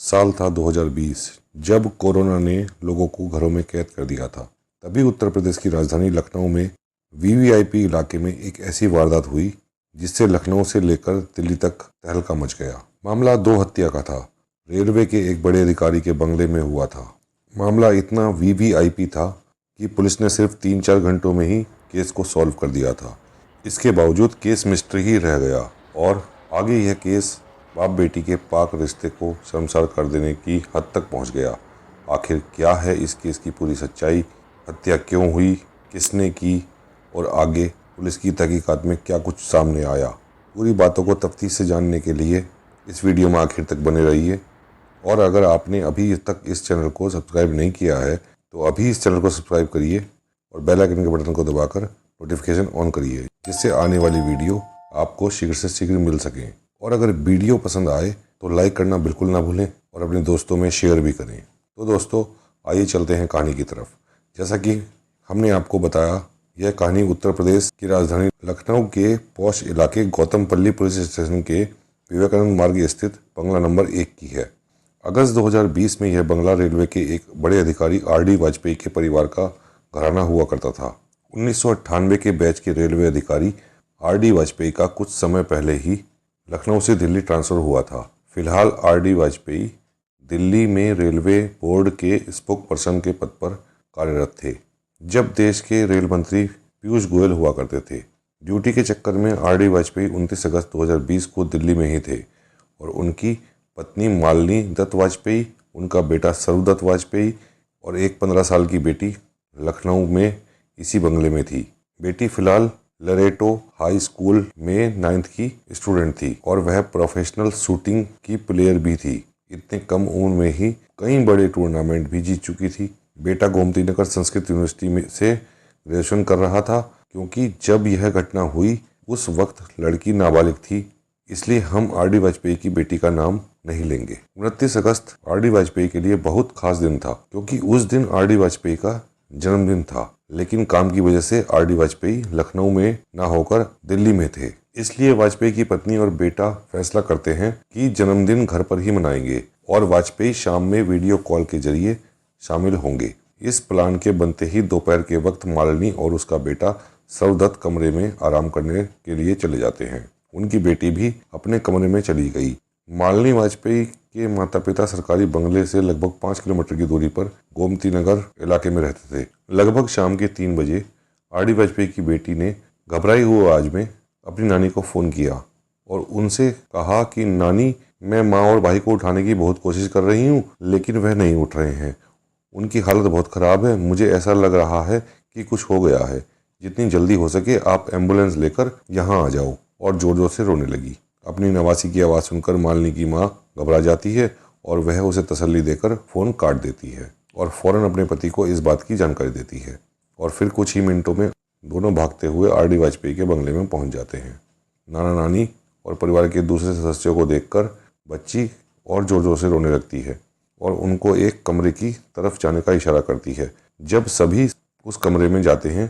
साल था 2020, जब कोरोना ने लोगों को घरों में कैद कर दिया था। तभी उत्तर प्रदेश की राजधानी लखनऊ में वीवीआईपी इलाके में एक ऐसी वारदात हुई जिससे लखनऊ से लेकर दिल्ली तक तहलका मच गया। मामला 2 हत्या का था। रेलवे के एक बड़े अधिकारी के बंगले में हुआ था। मामला इतना वीवीआईपी था कि पुलिस ने सिर्फ 3-4 घंटों में ही केस को सॉल्व कर दिया था। इसके बावजूद केस मिस्ट्री ही रह गया और आगे यह केस बाप बेटी के पाक रिश्ते को शर्मसार कर देने की हद तक पहुंच गया। आखिर क्या है इस केस की पूरी सच्चाई, हत्या क्यों हुई, किसने की और आगे पुलिस की तहकीकात में क्या कुछ सामने आया, पूरी बातों को तफ्तीश से जानने के लिए इस वीडियो में आखिर तक बने रहिए। और अगर आपने अभी तक इस चैनल को सब्सक्राइब नहीं किया है तो अभी इस चैनल को सब्सक्राइब करिए और बेल आइकन के बटन को दबाकर नोटिफिकेशन ऑन करिए, जिससे आने वाली वीडियो आपको शीघ्र से शीघ्र मिल सके। और अगर वीडियो पसंद आए तो लाइक करना बिल्कुल ना भूलें और अपने दोस्तों में शेयर भी करें। तो दोस्तों, आइए चलते हैं कहानी की तरफ। जैसा कि हमने आपको बताया, यह कहानी उत्तर प्रदेश की राजधानी लखनऊ के पॉश इलाके गौतमपल्ली पुलिस स्टेशन के विवेकानंद मार्ग स्थित बंगला नंबर 1 की है। अगस्त 2020 में यह बंगला रेलवे के एक बड़े अधिकारी आर.डी. वाजपेयी के परिवार का घराना हुआ करता था। 1998 के बैच के रेलवे अधिकारी आर.डी. वाजपेयी का कुछ समय पहले ही लखनऊ से दिल्ली ट्रांसफ़र हुआ था। फिलहाल आर.डी. वाजपेयी दिल्ली में रेलवे बोर्ड के स्पोक पर्सन के पद पर कार्यरत थे, जब देश के रेल मंत्री पीयूष गोयल हुआ करते थे। ड्यूटी के चक्कर में आर.डी. वाजपेयी 29 अगस्त 2020 को दिल्ली में ही थे और उनकी पत्नी मालिनी दत्त वाजपेयी, उनका बेटा सर्वदत्त वाजपेयी और एक 15 साल की बेटी लखनऊ में इसी बंगले में थी। बेटी फिलहाल लरेटो हाई स्कूल में 9th की स्टूडेंट थी और वह प्रोफेशनल शूटिंग की प्लेयर भी थी। इतने कम उम्र में ही कई बड़े टूर्नामेंट भी जीत चुकी थी। बेटा गोमती नगर संस्कृत यूनिवर्सिटी में से ग्रेजुएशन कर रहा था। क्योंकि जब यह घटना हुई उस वक्त लड़की नाबालिग थी, इसलिए हम आर.डी. वाजपेयी की बेटी का नाम नहीं लेंगे। 29 अगस्त आर.डी. वाजपेयी के लिए बहुत खास दिन था, क्योंकि उस दिन आर.डी. वाजपेयी का जन्मदिन था। लेकिन काम की वजह से आर.डी. वाजपेयी लखनऊ में ना होकर दिल्ली में थे। इसलिए वाजपेयी की पत्नी और बेटा फैसला करते हैं कि जन्मदिन घर पर ही मनाएंगे और वाजपेयी शाम में वीडियो कॉल के जरिए शामिल होंगे। इस प्लान के बनते ही दोपहर के वक्त मालिनी और उसका बेटा सर्वदत्त कमरे में आराम करने के लिए चले जाते हैं। उनकी बेटी भी अपने कमरे में चली गई। मालिनी वाजपेयी के माता पिता सरकारी बंगले से लगभग 5 किलोमीटर की दूरी पर गोमती नगर इलाके में रहते थे। लगभग शाम के 3 बजे आर.डी. वाजपेयी की बेटी ने घबराई हुई आवाज में अपनी नानी को फ़ोन किया और उनसे कहा कि नानी, मैं माँ और भाई को उठाने की बहुत कोशिश कर रही हूँ, लेकिन वह नहीं उठ रहे हैं। उनकी हालत बहुत ख़राब है। मुझे ऐसा लग रहा है कि कुछ हो गया है। जितनी जल्दी हो सके आप एम्बुलेंस लेकर यहाँ आ जाओ। और जोर जोर से रोने लगी। अपनी नवासी की आवाज़ सुनकर मालिनी की माँ घबरा जाती है और वह उसे तसल्ली देकर फ़ोन काट देती है और फ़ौरन अपने पति को इस बात की जानकारी देती है। और फिर कुछ ही मिनटों में दोनों भागते हुए आर.डी. वाजपेयी के बंगले में पहुंच जाते हैं। नाना नानी और परिवार के दूसरे सदस्यों को देखकर बच्ची और जोर जोर से रोने लगती है और उनको एक कमरे की तरफ जाने का इशारा करती है। जब सभी उस कमरे में जाते हैं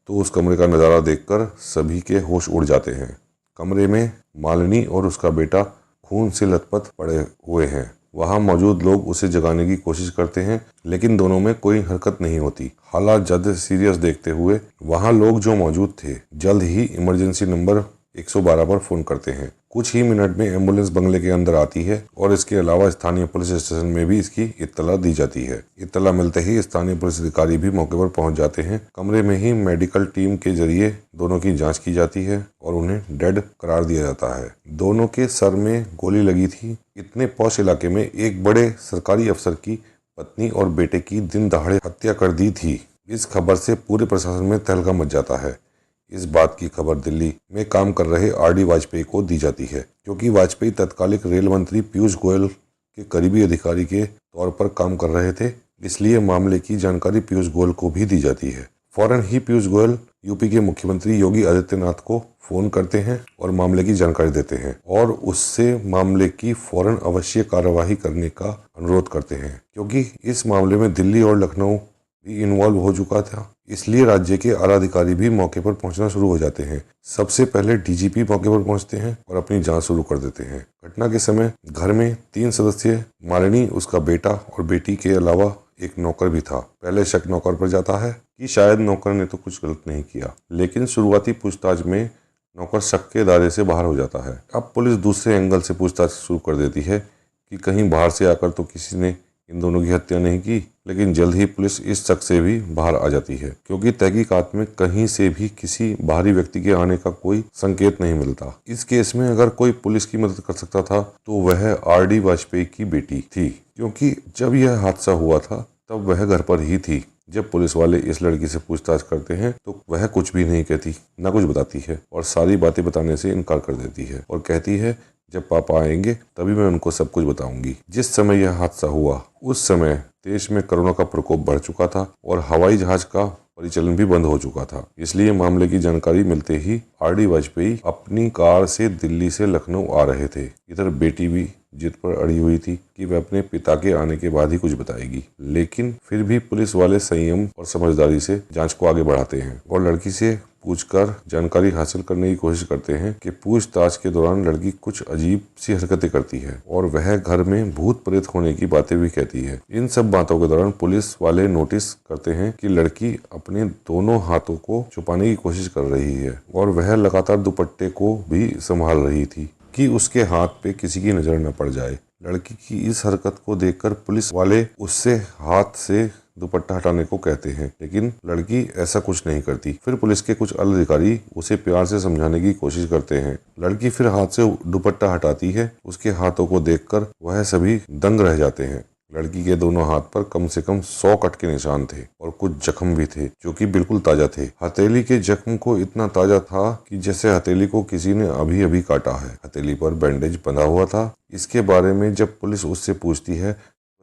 तो उस कमरे का नज़ारा देखकर सभी के होश उड़ जाते हैं। कमरे में मालिनी और उसका बेटा खून से लथपथ पड़े हुए हैं। वहां मौजूद लोग उसे जगाने की कोशिश करते हैं, लेकिन दोनों में कोई हरकत नहीं होती। हालात ज़्यादा सीरियस देखते हुए वहां लोग जो मौजूद थे जल्द ही इमरजेंसी नंबर 112 पर फ़ोन करते हैं। कुछ ही मिनट में एम्बुलेंस बंगले के अंदर आती है और इसके अलावा स्थानीय पुलिस स्टेशन में भी इसकी इत्तला दी जाती है। इत्तला मिलते ही स्थानीय पुलिस अधिकारी भी मौके पर पहुंच जाते हैं। कमरे में ही मेडिकल टीम के जरिए दोनों की जांच की जाती है और उन्हें डेड करार दिया जाता है। दोनों के सर में गोली लगी थी। इतने पॉश इलाके में एक बड़े सरकारी अफसर की पत्नी और बेटे की दिन दहाड़े हत्या कर दी थी। इस खबर से पूरे प्रशासन में तहलका मच जाता है। इस बात की खबर दिल्ली में काम कर रहे आर.डी. वाजपेयी को दी जाती है, क्योंकि वाजपेयी तत्कालिक रेल मंत्री पीयूष गोयल के करीबी अधिकारी के तौर पर काम कर रहे थे। इसलिए मामले की जानकारी पीयूष गोयल को भी दी जाती है। फौरन ही पीयूष गोयल यूपी के मुख्यमंत्री योगी आदित्यनाथ को फ़ोन करते हैं और मामले की जानकारी देते हैं और उससे मामले की फौरन अवश्य कार्यवाही करने का अनुरोध करते हैं, क्योंकि इस मामले में दिल्ली और लखनऊ भी इन्वॉल्व हो चुका था, इसलिए राज्य के आला अधिकारी भी मौके पर पहुंचना शुरू हो जाते हैं। सबसे पहले डीजीपी मौके पर पहुंचते हैं और अपनी जांच शुरू कर देते हैं। घटना के समय घर में 3 सदस्य मालिनी, उसका बेटा और बेटी के अलावा एक नौकर भी था। पहले शक नौकर पर जाता है कि शायद नौकर ने तो कुछ गलत नहीं किया, लेकिन शुरुआती पूछताछ में नौकर शक के दायरे से बाहर हो जाता है। अब पुलिस दूसरे एंगल से पूछताछ शुरू कर देती है कि कहीं बाहर से आकर तो किसी ने इन दोनों की हत्या नहीं की, लेकिन जल्द ही पुलिस इस शक से भी बाहर आ जाती है, क्योंकि तहकीकात में कहीं से भी किसी बाहरी व्यक्ति के आने का कोई संकेत नहीं मिलता। इस केस में अगर कोई पुलिस की मदद कर सकता था तो वह आर.डी. वाजपेयी की बेटी थी, क्योंकि जब यह हादसा हुआ था तब वह घर पर ही थी। जब पुलिस वाले इस लड़की से पूछताछ करते हैं तो वह कुछ भी नहीं कहती, न कुछ बताती है और सारी बातें बताने से इनकार कर देती है और कहती है जब पापा आएंगे तभी मैं उनको सब कुछ बताऊंगी। जिस समय यह हादसा हुआ उस समय देश में कोरोना का प्रकोप बढ़ चुका था और हवाई जहाज का परिचालन भी बंद हो चुका था। इसलिए मामले की जानकारी मिलते ही आर.डी. वाजपेयी अपनी कार से दिल्ली से लखनऊ आ रहे थे। इधर बेटी भी जिद पर अड़ी हुई थी कि वह अपने पिता के आने के बाद ही कुछ बताएगी, लेकिन फिर भी पुलिस वाले संयम और समझदारी से जांच को आगे बढ़ाते हैं और लड़की से पूछकर जानकारी हासिल करने की कोशिश करते हैं कि पूछताछ के दौरान लड़की कुछ अजीब सी हरकतें करती है और वह घर में भूत प्रेत होने की बातें भी कहती है। इन सब बातों के दौरान पुलिस वाले नोटिस करते हैं कि लड़की अपने दोनों हाथों को छुपाने की कोशिश कर रही है और वह लगातार दुपट्टे को भी संभाल रही थी कि उसके हाथ पे किसी की नजर न पड़ जाए। लड़की की इस हरकत को देखकर पुलिस वाले उससे हाथ से दुपट्टा हटाने को कहते हैं, लेकिन लड़की ऐसा कुछ नहीं करती। फिर पुलिस के कुछ अधिकारी उसे प्यार से समझाने की कोशिश करते हैं। लड़की फिर हाथ से दुपट्टा हटाती है। उसके हाथों को देखकर वह सभी दंग रह जाते हैं। लड़की के दोनों हाथ पर कम से कम 100 कट के निशान थे और कुछ जख्म भी थे जो कि बिल्कुल ताजा थे। हथेली के जख्म को इतना ताजा था कि जैसे हथेली को किसी ने अभी अभी काटा है। हथेली पर बैंडेज बंधा हुआ था। इसके बारे में जब पुलिस उससे पूछती है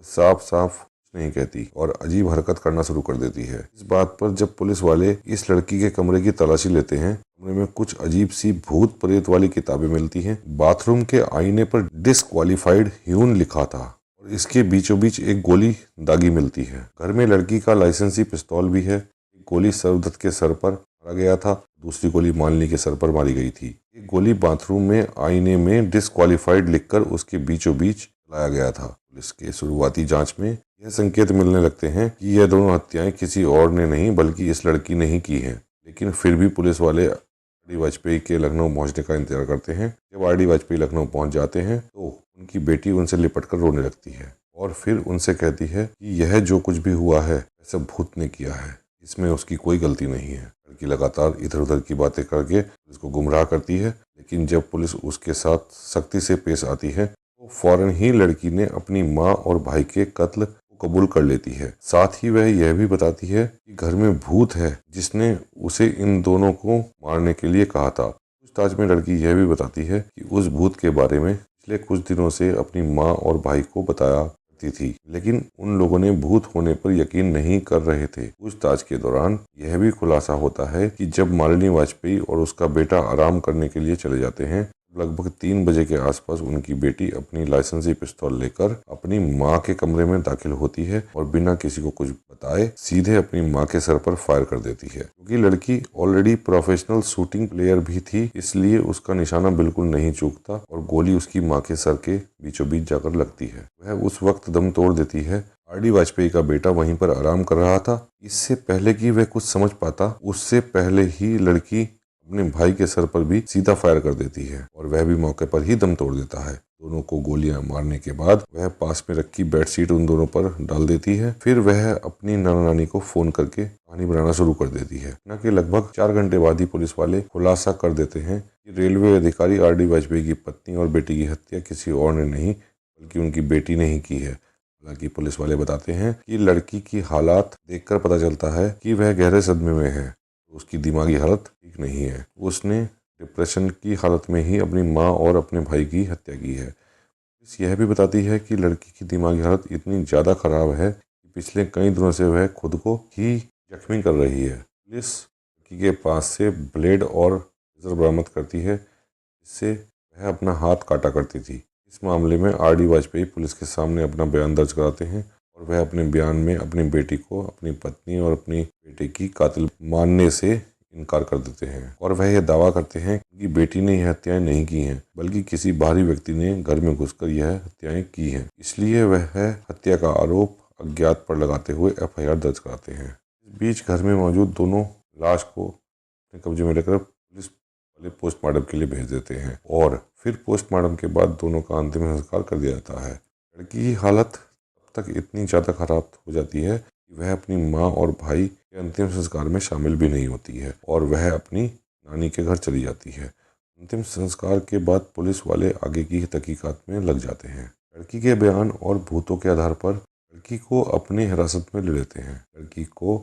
साफ साफ नहीं कहती और अजीब हरकत करना शुरू कर देती है। इस बात पर जब पुलिस वाले इस लड़की के कमरे की तलाशी लेते हैं, कमरे में कुछ अजीब सी भूत प्रेत वाली किताबें मिलती हैं। बाथरूम के आईने पर डिस्क्वालीफाइड ह्यून लिखा था और इसके बीचों बीच एक गोली दागी मिलती है। घर में लड़की का लाइसेंसी पिस्तौल भी है। एक गोली सर्वदत्त के सर पर मारा गया था, दूसरी गोली मालिनी के सर पर मारी गई थी। एक गोली बाथरूम में आईने में डिस्क्वालीफाइड लिखकर उसके बीचों बीच लाया गया था। पुलिस के शुरुआती जांच में यह संकेत मिलने लगते हैं कि यह दोनों हत्याएं किसी और ने नहीं बल्कि इस लड़की ने ही की हैं। लेकिन फिर भी पुलिस वाले आर.डी. वाजपेयी के लखनऊ पहुंचने का इंतजार करते हैं। जब आर.डी. वाजपेयी लखनऊ पहुंच जाते हैं तो उनकी बेटी उनसे लिपटकर रोने लगती है और फिर उनसे कहती है कि यह जो कुछ भी हुआ है ऐसा भूत ने किया है, इसमें उसकी कोई गलती नहीं है। लड़की लगातार इधर उधर की बातें करके पुलिस को गुमराह करती है, लेकिन जब पुलिस उसके साथ सख्ती से पेश आती है तो फौरन ही लड़की ने अपनी माँ और भाई के कत्ल को कबूल कर लेती है। साथ ही वह यह भी बताती है कि घर में भूत है जिसने उसे इन दोनों को मारने के लिए कहा था। पूछताछ में लड़की यह भी बताती है कि उस भूत के बारे में पिछले कुछ दिनों से अपनी माँ और भाई को बताया करती थी, लेकिन उन लोगों ने भूत होने पर यकीन नहीं कर रहे थे। पूछताछ के दौरान यह भी खुलासा होता है कि जब मालिनी वाजपेयी और उसका बेटा आराम करने के लिए चले जाते हैं, लगभग 3 बजे के आसपास उनकी बेटी अपनी लाइसेंसी पिस्तौल लेकर अपनी मां के कमरे में दाखिल होती है और बिना किसी को कुछ बताए सीधे अपनी मां के सर पर फायर कर देती है। क्योंकि लड़की ऑलरेडी प्रोफेशनल शूटिंग प्लेयर भी थी, इसलिए उसका निशाना बिल्कुल नहीं चूकता और गोली उसकी मां के सर के बीचों बीच जाकर लगती है। वह उस वक्त दम तोड़ देती है। आर.डी. वाजपेयी का बेटा वहीं पर आराम कर रहा था। इससे पहले कि वह कुछ समझ पाता, उससे पहले ही लड़की अपने भाई के सर पर भी सीधा फायर कर देती है और वह भी मौके पर ही दम तोड़ देता है। दोनों को गोलियां मारने के बाद वह पास में रखी बेडशीट उन दोनों पर डाल देती है। फिर वह अपनी नाना नानी को फोन करके कहानी बनाना शुरू कर देती है। न कि लगभग 4 घंटे बाद ही पुलिस वाले खुलासा कर देते हैं कि रेलवे अधिकारी आर.डी. वाजपेयी की पत्नी और बेटी की हत्या किसी और ने नहीं बल्कि उनकी बेटी ने ही की है। हालांकि पुलिस वाले बताते हैं कि लड़की की हालात देखकर पता चलता है कि वह गहरे सदमे में है। उसकी दिमागी हालत ठीक नहीं है। उसने डिप्रेशन की हालत में ही अपनी माँ और अपने भाई की हत्या की है। पुलिस यह भी बताती है कि लड़की की दिमागी हालत इतनी ज़्यादा खराब है कि पिछले कई दिनों से वह खुद को ही जख्मी कर रही है। पुलिस लड़की के पास से ब्लेड और रेजर बरामद करती है, जिससे वह अपना हाथ काटा करती थी। इस मामले में आर.डी. वाजपेयी पुलिस के सामने अपना बयान दर्ज कराते हैं और वह अपने बयान में अपनी बेटी को अपनी पत्नी और अपनी बेटे की कातिल मानने से इनकार कर देते हैं और वह यह दावा करते हैं कि बेटी ने यह हत्याएं नहीं की हैं, बल्कि किसी बाहरी व्यक्ति ने घर में घुसकर यह हत्याएं की हैं। इसलिए वह हत्या का आरोप अज्ञात पर लगाते हुए एफआईआर दर्ज कराते हैं। इस बीच घर में मौजूद दोनों लाश को अपने कब्जे में लेकर पुलिस वाले पोस्टमार्टम के लिए भेज देते हैं और फिर पोस्टमार्टम के बाद दोनों का अंतिम संस्कार कर दिया जाता है। लड़की की हालत तब तक इतनी ज़्यादा खराब हो जाती है कि वह अपनी माँ और भाई के अंतिम संस्कार में शामिल भी नहीं होती है और वह अपनी नानी के घर चली जाती है। अंतिम संस्कार के बाद पुलिस वाले आगे की तहकीकात में लग जाते हैं। लड़की के बयान और भूतों के आधार पर लड़की को अपनी हिरासत में ले लेते हैं। लड़की को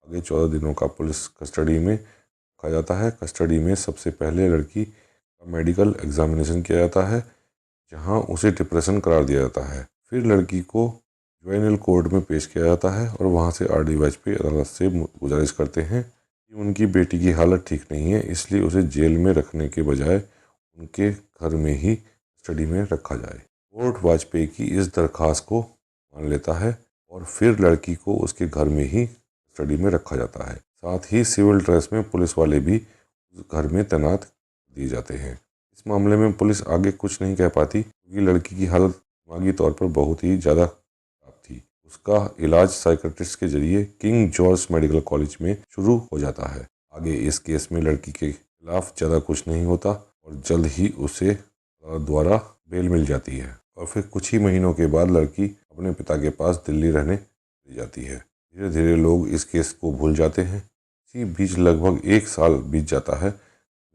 आगे 14 दिनों का पुलिस कस्टडी में रखा जाता है। कस्टडी में सबसे पहले लड़की का मेडिकल एग्जामिनेशन किया जाता है, जहां उसे डिप्रेशन करार दिया जाता है। फिर लड़की को जुवेनाइल कोर्ट में पेश किया जाता है और वहां से आर डी वाजपेयी अदालत से गुजारिश करते हैं कि उनकी बेटी की हालत ठीक नहीं है, इसलिए उसे जेल में रखने के बजाय उनके घर में ही कस्टडी में रखा जाए। कोर्ट वाजपेयी की इस दरख्वास्त को मान लेता है और फिर लड़की को उसके घर में ही कस्टडी में रखा जाता है। साथ ही सिविल ड्रेस में पुलिस वाले भी उस घर में तैनात दिए जाते हैं। इस मामले में पुलिस आगे कुछ नहीं कह पाती क्योंकि लड़की की हालत दिमागी तौर पर बहुत ही ज़्यादा खराब थी। उसका इलाज साइकेट्रिस्ट के जरिए किंग जॉर्ज मेडिकल कॉलेज में शुरू हो जाता है। आगे इस केस में लड़की के खिलाफ ज़्यादा कुछ नहीं होता और जल्द ही उसे द्वारा बेल मिल जाती है और फिर कुछ ही महीनों के बाद लड़की अपने पिता के पास दिल्ली रहने चली जाती है। धीरे धीरे लोग इस केस को भूल जाते हैं। इसी बीच लगभग 1 साल बीत जाता है।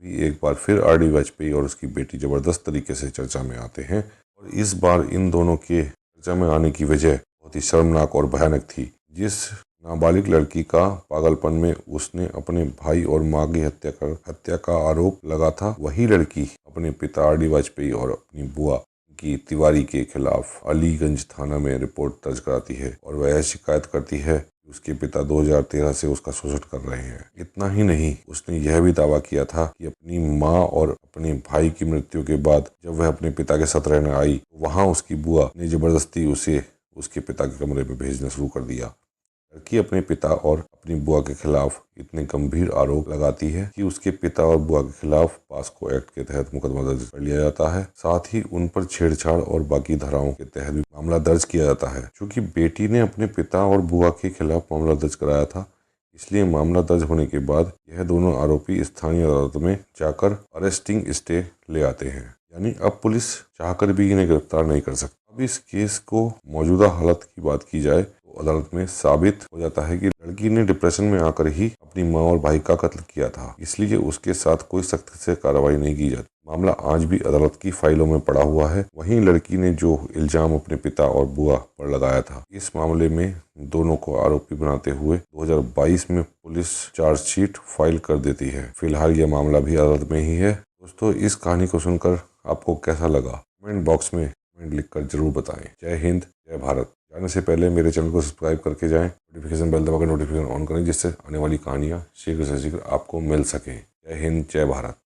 एक बार फिर आर डी वाजपेयी और उसकी बेटी जबरदस्त तरीके से चर्चा में आते हैं और इस बार इन दोनों के चर्चा में आने की वजह बहुत ही शर्मनाक और भयानक थी। जिस नाबालिग लड़की का पागलपन में उसने अपने भाई और मां की हत्या का आरोप लगा था, वही लड़की अपने पिता आर डी वाजपेयी और अपनी बुआ की तिवारी के खिलाफ अलीगंज थाना में रिपोर्ट दर्ज कराती है और वह शिकायत करती है कि उसके पिता 2013 से उसका शोषण कर रहे हैं। इतना ही नहीं, उसने यह भी दावा किया था कि अपनी मां और अपने भाई की मृत्यु के बाद जब वह अपने पिता के साथ रहने आई, वहां उसकी बुआ ने जबरदस्ती उसे उसके पिता के कमरे में भेजना शुरू कर दिया। लड़की अपने पिता और अपनी बुआ के खिलाफ इतने गंभीर आरोप लगाती है कि उसके पिता और बुआ के खिलाफ पास्को एक्ट के तहत मुकदमा दर्ज कर लिया जाता है। साथ ही उन पर छेड़छाड़ और बाकी धाराओं के तहत भी मामला दर्ज किया जाता है। चूंकि बेटी ने अपने पिता और बुआ के खिलाफ मामला दर्ज कराया था, इसलिए मामला दर्ज होने के बाद यह दोनों आरोपी स्थानीय अदालत में जाकर अरेस्टिंग स्टे ले आते हैं। यानी अब पुलिस चाहकर भी इन्हें गिरफ्तार नहीं कर सकती। अब इस केस को मौजूदा हालत की बात की जाए तो अदालत में साबित हो जाता है कि लड़की ने डिप्रेशन में आकर ही अपनी मां और भाई का कत्ल किया था, इसलिए उसके साथ कोई सख्त से कार्रवाई नहीं की जाती। मामला आज भी अदालत की फाइलों में पड़ा हुआ है। वहीं लड़की ने जो इल्जाम अपने पिता और बुआ पर लगाया था, इस मामले में दोनों को आरोपी बनाते हुए 2022 में पुलिस चार्जशीट फाइल कर देती है। फिलहाल यह मामला भी अदालत में ही है। दोस्तों, इस कहानी को सुनकर आपको कैसा लगा, कमेंट बॉक्स में कमेंट लिखकर जरूर बताएं। जय हिंद, जय भारत। जाने से पहले मेरे चैनल को सब्सक्राइब करके जाएं, नोटिफिकेशन बेल दबाकर नोटिफिकेशन ऑन करें, जिससे आने वाली कहानियां शीघ्र से शीघ्र आपको मिल सकें। जय हिंद, जय भारत।